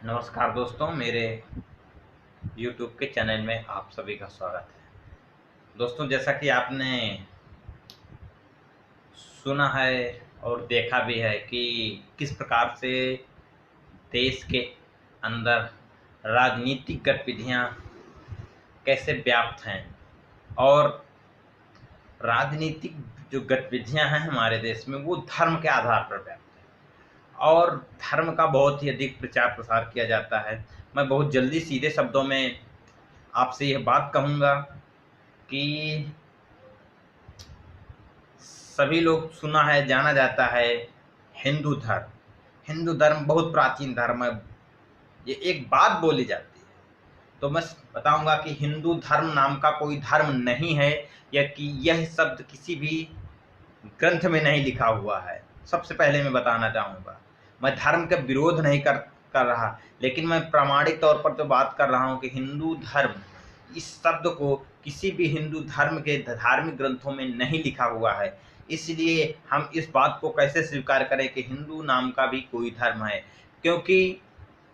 नमस्कार दोस्तों, मेरे YouTube के चैनल में आप सभी का स्वागत है। दोस्तों, जैसा कि आपने सुना है और देखा भी है कि किस प्रकार से देश के अंदर राजनीतिक गतिविधियां कैसे व्याप्त हैं और राजनीतिक जो गतिविधियां हैं हमारे देश में वो धर्म के आधार पर व्याप्त हैं और धर्म का बहुत ही अधिक प्रचार प्रसार किया जाता है। मैं बहुत जल्दी सीधे शब्दों में आपसे यह बात कहूँगा कि सभी लोग सुना है, जाना जाता है हिंदू धर्म। हिंदू धर्म बहुत प्राचीन धर्म है। ये एक बात बोली जाती है तो मैं बताऊंगा कि हिंदू धर्म नाम का कोई धर्म नहीं है, या कि यह शब्द किसी भी ग्रंथ में नहीं लिखा हुआ है। सबसे पहले मैं बताना चाहूँगा, मैं धर्म का विरोध नहीं कर कर रहा, लेकिन मैं प्रामाणिक तौर पर तो बात कर रहा हूँ कि हिंदू धर्म इस शब्द को किसी भी हिंदू धर्म के धार्मिक ग्रंथों में नहीं लिखा हुआ है। इसलिए हम इस बात को कैसे स्वीकार करें कि हिंदू नाम का भी कोई धर्म है, क्योंकि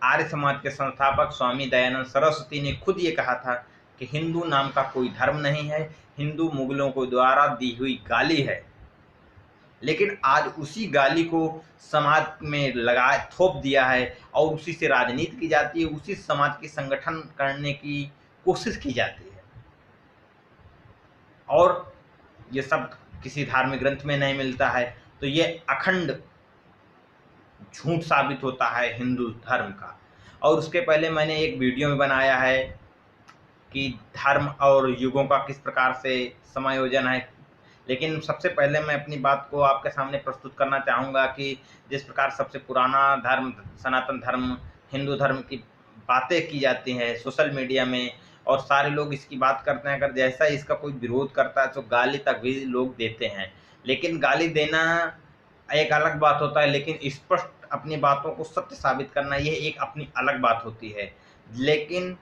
आर्य समाज के संस्थापक स्वामी दयानंद सरस्वती ने खुद ये कहा था कि हिंदू नाम का कोई धर्म नहीं है, हिंदू मुगलों को द्वारा दी हुई गाली है। लेकिन आज उसी गाली को समाज में लगा थोप दिया है और उसी से राजनीति की जाती है, उसी समाज की संगठन करने की कोशिश की जाती है। और ये सब किसी धार्मिक ग्रंथ में नहीं मिलता है, तो ये अखंड झूठ साबित होता है हिंदू धर्म का। और उसके पहले मैंने एक वीडियो में बनाया है कि धर्म और युगों का किस प्रकार से समायोजन है। लेकिन सबसे पहले मैं अपनी बात को आपके सामने प्रस्तुत करना चाहूँगा कि जिस प्रकार सबसे पुराना धर्म सनातन धर्म हिंदू धर्म की बातें की जाती हैं सोशल मीडिया में, और सारे लोग इसकी बात करते हैं, अगर जैसा इसका कोई विरोध करता है तो गाली तक भी लोग देते हैं। लेकिन गाली देना एक अलग बात होता है, लेकिन स्पष्ट अपनी बातों को सत्य साबित करना यह एक अपनी अलग बात होती है। लेकिन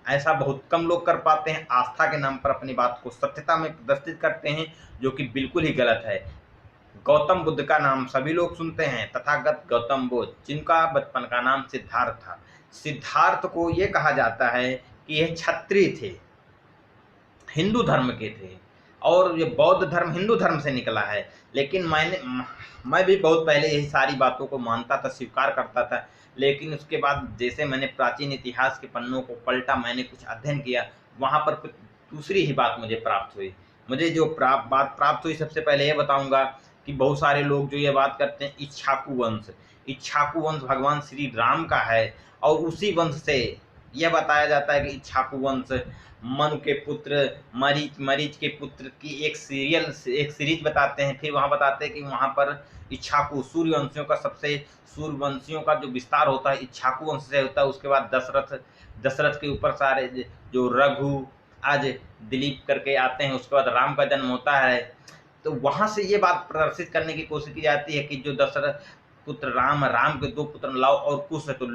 ऐसा बहुत कम लोग कर पाते हैं, आस्था के नाम पर अपनी बात को सत्यता में प्रदर्शित करते हैं, जो कि बिल्कुल ही गलत है। गौतम बुद्ध का नाम सभी लोग सुनते हैं, तथागत गौतम बुद्ध, जिनका बचपन का नाम सिद्धार्थ था। सिद्धार्थ को ये कहा जाता है कि यह क्षत्रिय थे, हिंदू धर्म के थे, और ये बौद्ध धर्म हिंदू धर्म से निकला है। लेकिन मैं भी बहुत पहले यही सारी बातों को मानता था, स्वीकार करता था। लेकिन उसके बाद जैसे मैंने प्राचीन इतिहास के पन्नों को पलटा, मैंने कुछ अध्ययन किया, वहाँ पर कुछ दूसरी ही बात मुझे प्राप्त हुई। मुझे जो बात प्राप्त हुई, सबसे पहले ये बताऊंगा कि बहुत सारे लोग जो ये बात करते हैं इक्ष्वाकु वंश, इक्ष्वाकु वंश भगवान श्री राम का है, और उसी वंश से यह बताया जाता है कि इक्ष्वाकु वंश मनु के पुत्र मरीच के पुत्र की एक सीरीज बताते हैं। फिर वहाँ बताते हैं कि वहाँ पर इक्ष्वाकु सूर्यवंशियों का सूर्यवंशियों का जो विस्तार होता है इक्ष्वाकु वंश से होता है। उसके बाद दशरथ के ऊपर सारे जो रघु, आज दिलीप करके आते हैं, उसके बाद राम का जन्म होता है। तो वहाँ से ये बात प्रदर्शित करने की कोशिश की जाती है कि जो दशरथ पुत्र राम के दो पुत्र लव और कुश है, तो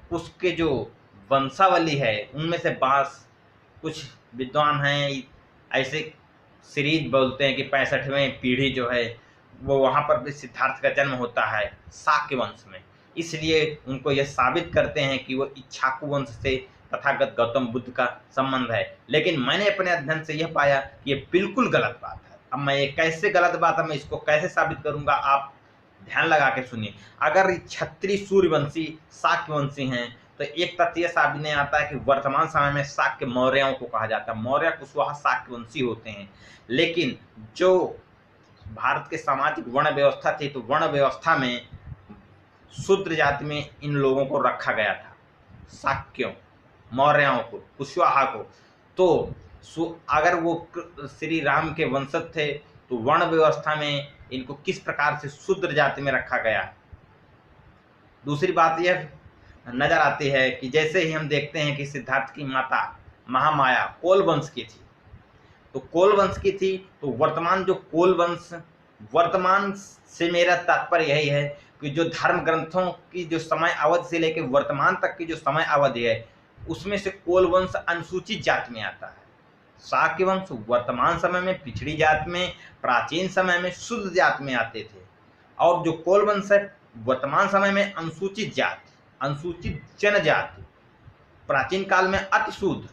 कुश के जो वंशावली है उनमें से बास कुछ विद्वान हैं ऐसे सीरीज बोलते हैं कि 65वें पीढ़ी जो है वो वहाँ पर भी सिद्धार्थ का जन्म होता है शाक्य वंश में। इसलिए उनको यह साबित करते हैं कि वो इक्ष्वाकु वंश से तथागत गौतम बुद्ध का संबंध है। लेकिन मैंने अपने अध्ययन से यह पाया कि ये बिल्कुल गलत बात है। अब मैं ये कैसे गलत बात है, मैं इसको कैसे साबित करूंगा, आप ध्यान लगा के सुनिए। अगर क्षत्रिय सूर्यवंशी शाक्यवंशी हैं, तो एक तथ्य सामने आता है कि वर्तमान समय में शाक्य मौर्यों को कहा जाता है। मौर्य कुशवाहा शाक्यवंशी होते हैं। लेकिन जो भारत के सामाजिक वर्ण व्यवस्था थी, तो वर्ण व्यवस्था में शूद्र जाति में इन लोगों को रखा गया था, शाक्यों, मौर्यों को, कुशवाहा को। तो अगर वो श्री राम के वंशज थे, तो वर्ण व्यवस्था में इनको किस प्रकार से शूद्र जाति में रखा गया। दूसरी बात यह नजर आती है कि जैसे ही हम देखते हैं कि सिद्धार्थ की माता महामाया कोल वंश की थी, तो कोल वंश की थी, तो वर्तमान जो कोल वंश, वर्तमान से मेरा तात्पर्य यही है कि जो धर्म ग्रंथों की जो समय अवधि से लेकर वर्तमान तक की जो समय अवधि है, उसमें से कोल वंश अनुसूचित जाति में आता है। शाक्य वंश वर्तमान समय में पिछड़ी जाति में, प्राचीन समय में शुद्ध जाति में आते थे, और जो कोल वंश है वर्तमान समय में अनुसूचित जाति। अनुसूचित जनजाति, प्राचीन काल में अतिशूद्र,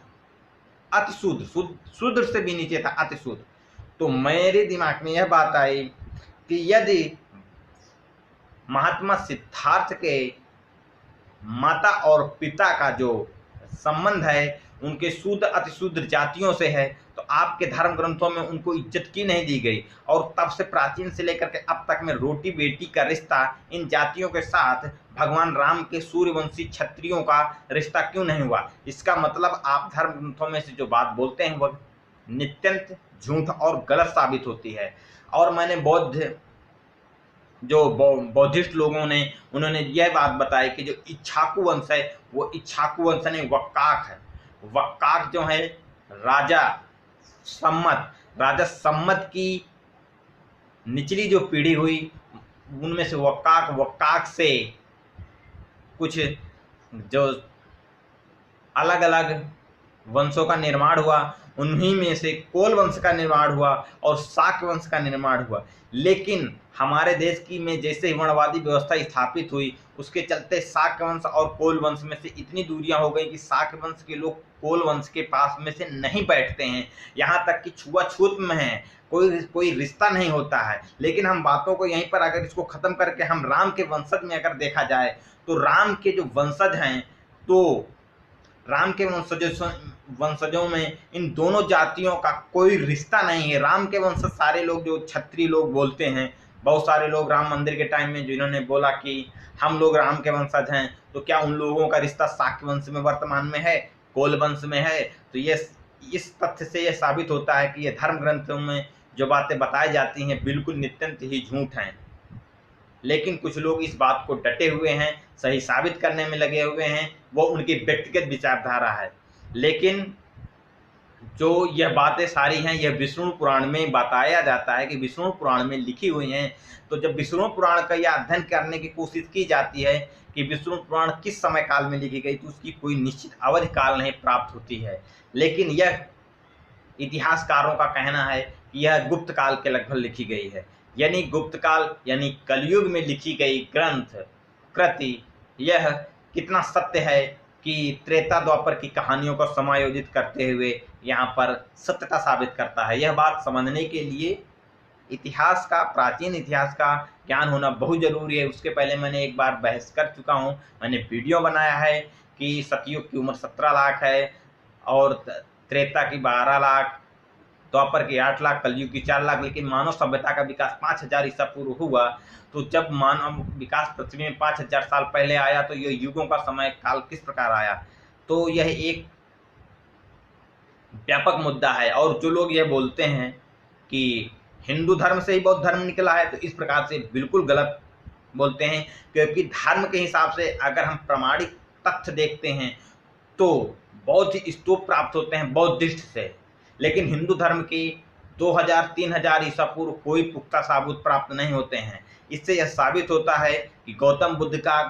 अतिशूद्र, शूद्र से भी नीचे था, अतिशूद्र। तो मेरे दिमाग में यह बात आई कि यदि महात्मा सिद्धार्थ के माता और पिता का जो संबंध है उनके शूद्र अतिशूद्र जातियों से है, तो आपके धर्म ग्रंथों में उनको इज्जत क्यों नहीं दी गई? और तब से प्राचीन से लेकर के अब तक में रोटी बेटी का रिश्ता इन जातियों के साथ भगवान राम के सूर्यवंशी क्षत्रियों का रिश्ता क्यों नहीं हुआ? इसका मतलब आप धर्म ग्रंथों में से जो बात बोलते हैं वह नित्यंत झूठ और गलत साबित होती है। और मैंने जो बौद्धिस्ट लोगों ने उन्होंने यह बात बताई कि जो इक्ष्वाकु वंश है वो इक्ष्वाकु वंश नहीं, वक्काक है। वक्काक जो है राजा सम्मत की निचली जो पीढ़ी हुई उनमें से वक्काक से कुछ जो अलग अलग वंशों का निर्माण हुआ, उन्हीं में से कोल वंश का निर्माण हुआ और शाक्य वंश का निर्माण हुआ। लेकिन हमारे देश की में जैसे वर्णवादी व्यवस्था स्थापित हुई उसके चलते शाक्य वंश और कोल वंश में से इतनी दूरियां हो गई कि शाक्य वंश के लोग कोल वंश के पास में से नहीं बैठते हैं, यहाँ तक कि छुआछूत में है, कोई रिश्ता नहीं होता है। लेकिन हम बातों को यहीं पर अगर इसको खत्म करके हम राम के वंशज में अगर देखा जाए तो राम के जो वंशज हैं, तो राम के वंशजों में इन दोनों जातियों का कोई रिश्ता नहीं है। राम के वंशज सारे लोग जो क्षत्रिय लोग बोलते हैं, बहुत सारे लोग राम मंदिर के टाइम में जिन्होंने बोला कि हम लोग राम के वंशज हैं, तो क्या उन लोगों का रिश्ता शाक्य वंश में वर्तमान में है, कोल वंश में है? तो ये इस तथ्य से यह साबित होता है कि ये धर्म ग्रंथों में जो बातें बताई जाती हैं बिल्कुल नित्यंत ही झूठ हैं। लेकिन कुछ लोग इस बात को डटे हुए हैं, सही साबित करने में लगे हुए हैं, वो उनकी व्यक्तिगत विचारधारा है। लेकिन जो यह बातें सारी हैं यह विष्णु पुराण में बताया जाता है कि विष्णु पुराण में लिखी हुई हैं। तो जब विष्णु पुराण का यह अध्ययन करने की कोशिश की जाती है कि विष्णु पुराण किस समय काल में लिखी गई, तो उसकी कोई निश्चित अवधि काल नहीं प्राप्त होती है। लेकिन यह इतिहासकारों का कहना है कि यह गुप्त काल के लगभग लिखी गई है, यानी गुप्त काल यानी कलयुग में लिखी गई ग्रंथ कृति यह कितना सत्य है कि त्रेता द्वापर की कहानियों को समायोजित करते हुए यहाँ पर सत्यता साबित करता है। यह बात समझने के लिए इतिहास का, प्राचीन इतिहास का ज्ञान होना बहुत जरूरी है। उसके पहले मैंने एक बार बहस कर चुका हूँ, मैंने वीडियो बनाया है कि सतयुग की उम्र 17 लाख है और त्रेता की 12 लाख, द्वापर की 8 लाख, कलयुग की 4 लाख। लेकिन मानव सभ्यता का विकास 5000 ईसा पूर्व हुआ। तो जब मानव विकास पृथ्वी में 5000 साल पहले आया तो ये युगों का समय काल किस प्रकार आया, तो यह एक व्यापक मुद्दा है। और जो लोग यह बोलते हैं कि हिंदू धर्म से ही बौद्ध धर्म निकला है, तो इस प्रकार से बिल्कुल गलत बोलते हैं। क्योंकि धर्म के हिसाब से अगर हम प्रमाणिक तथ्य देखते हैं तो बौद्ध स्तूप प्राप्त होते हैं बौद्धिस्ट से, लेकिन हिंदू धर्म की 2000-3000 ईसा पूर्व कोई पुख्ता साबूत प्राप्त नहीं होते हैं। इससे यह साबित होता है कि गौतम बुद्ध का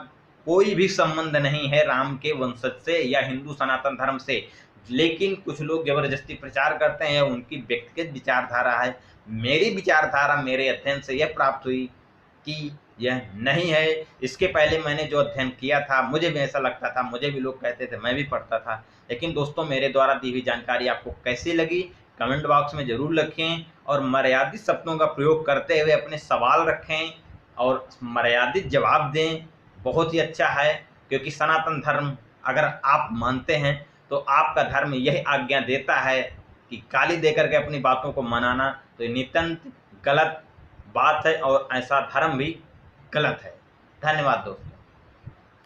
कोई भी संबंध नहीं है राम के वंशज से या हिंदू सनातन धर्म से। लेकिन कुछ लोग जबरदस्ती प्रचार करते हैं, उनकी व्यक्तिगत विचारधारा है। मेरी विचारधारा मेरे अध्ययन से यह प्राप्त हुई कि यह नहीं है। इसके पहले मैंने जो अध्ययन किया था मुझे भी ऐसा लगता था, मुझे भी लोग कहते थे, मैं भी पढ़ता था। लेकिन दोस्तों, मेरे द्वारा दी हुई जानकारी आपको कैसी लगी कमेंट बॉक्स में ज़रूर लिखें और मर्यादित शब्दों का प्रयोग करते हुए अपने सवाल रखें और मर्यादित जवाब दें। बहुत ही अच्छा है, क्योंकि सनातन धर्म अगर आप मानते हैं तो आपका धर्म यही आज्ञा देता है कि गाली देकर के अपनी बातों को मनाना तो ये नितांत गलत बात है और ऐसा धर्म भी गलत है। धन्यवाद दोस्तों।